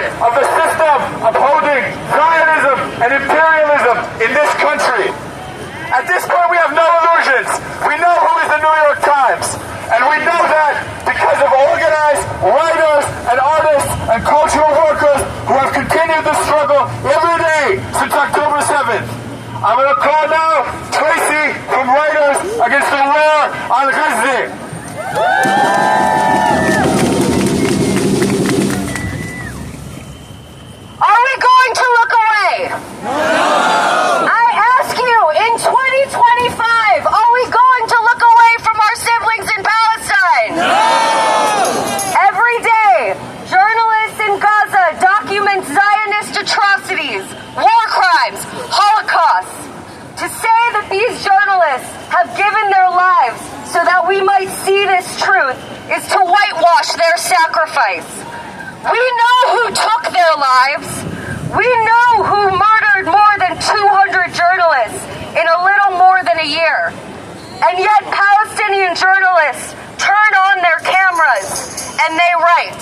side of the system upholding Zionism and imperialism in this country. At this point, we have no illusions. We know who is the New York Times. And we know that because of organized writers and artists and cultural workers who have continued the struggle every day since October 7th. I'm going to call now Tracy from Writers Against the War on Gaza. Are we going to look away? No! I ask you, in 2025, are we going to look away from our siblings in Palestine? No! Every day, journalists in Gaza document Zionist atrocities, war crimes, holocausts. To say that these journalists have given their lives so that we might see this truth is to whitewash their sacrifice. We know who took their lives. We know who murdered more than 200 journalists in a little more than a year. And yet Palestinian journalists turn on their cameras and they write.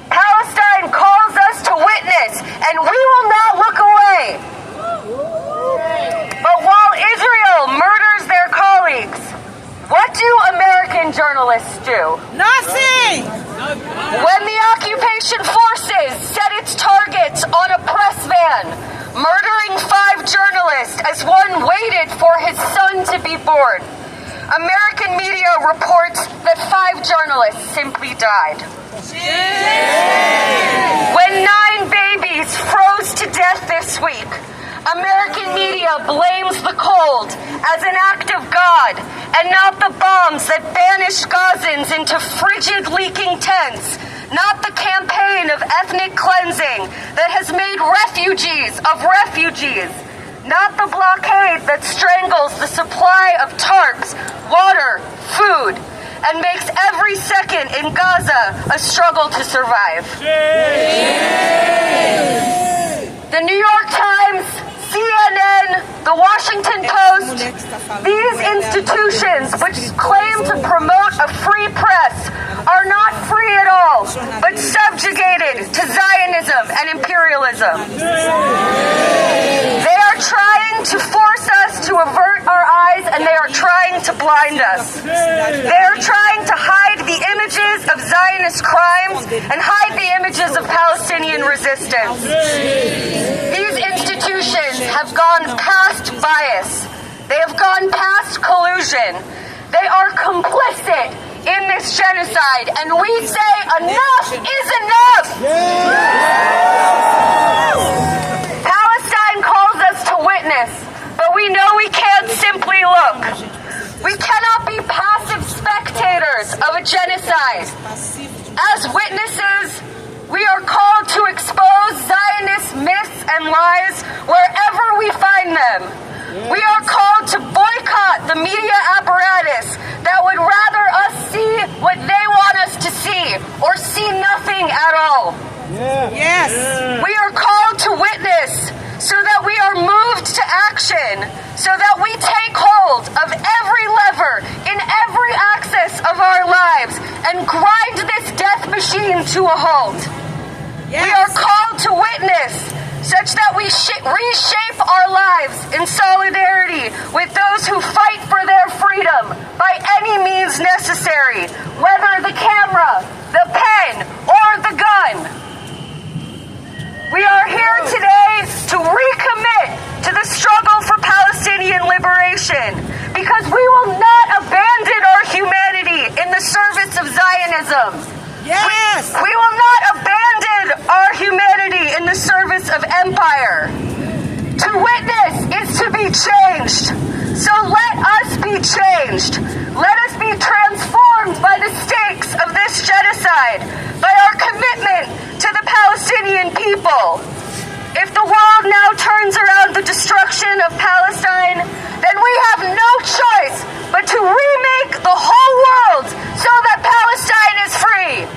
Palestine calls us to witness, and we will not look away. But while Israel murders their colleagues, what do American journalists do? Nothing! When the occupation forces set its targets on a press van, murdering 5 journalists as one waited for his son to be born, American media reports that 5 journalists simply died. When 9 babies froze to death this week, American media blames the cold as an act of God and not the bombs that banished Gazans into frigid, leaking tents, not the campaign of ethnic cleansing that has made refugees of refugees, not the blockade that strangles the supply of tarps, water, food, and makes every second in Gaza a struggle to survive. The New York Times, CNN, the Washington Post, these institutions which claim to promote a free press are not free at all, but subjugated to Zionism and imperialism. They are trying to force us to avert our eyes, and they are trying to blind us. They are trying to hide the images of Zionist crimes and hide the images of Palestinian resistance. These institutions have gone past bias. They have gone past collusion. They are complicit in this genocide, and we say enough is enough! Palestine calls us to witness, but we know we can't simply look. We cannot be passive spectators of a genocide. As witnesses, we are called to expose Zionist myths and lies wherever we find them. We are called to boycott the media apparatus that would rather us see what they want us to see or see nothing at all. Yes! We are called to witness so that we are moved to action, so that we take hold of every lever in every axis of our lives and grind this death machine to a halt. Yes. We are called to witness such that we reshape our lives in solidarity with those who fight for their freedom by any means necessary, whether the camera, the pen, or the gun. We are here today to recommit to the struggle for Palestinian liberation, because we will not abandon our humanity in the service of Zionism. Yes! We will not abandon our humanity in the service of empire. To witness is to be changed. So let us be changed. Let us be transformed by the stakes of this genocide, by our commitment to the Palestinian people. If the world now turns around the destruction of Palestine, then we have no choice but to remake the whole world so that Palestine is free.